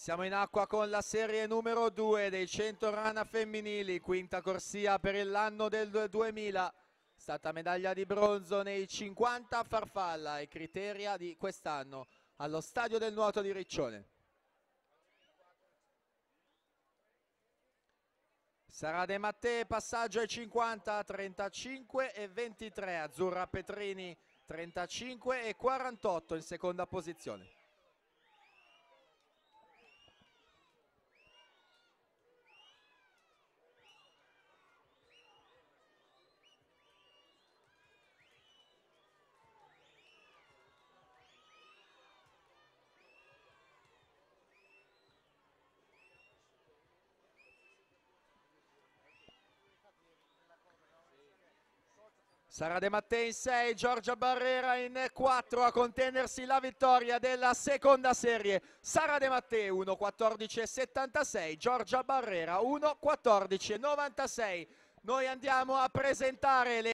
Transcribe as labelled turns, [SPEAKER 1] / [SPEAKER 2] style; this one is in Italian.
[SPEAKER 1] Siamo in acqua con la serie numero 2 dei 100 rana femminili, quinta corsia per l'anno del 2000. Stata medaglia di bronzo nei 50 a farfalla e criteria di quest'anno allo Stadio del Nuoto di Riccione. Sara De Mattei, passaggio ai 50, 35 e 23. Azzurra Petrini 35 e 48 in seconda posizione. Sara De Mattei in 6, Giorgia Barrera in 4 a contenersi la vittoria della seconda serie. Sara De Mattei 1:14:76, Giorgia Barrera 1:14:96. Noi andiamo a presentare le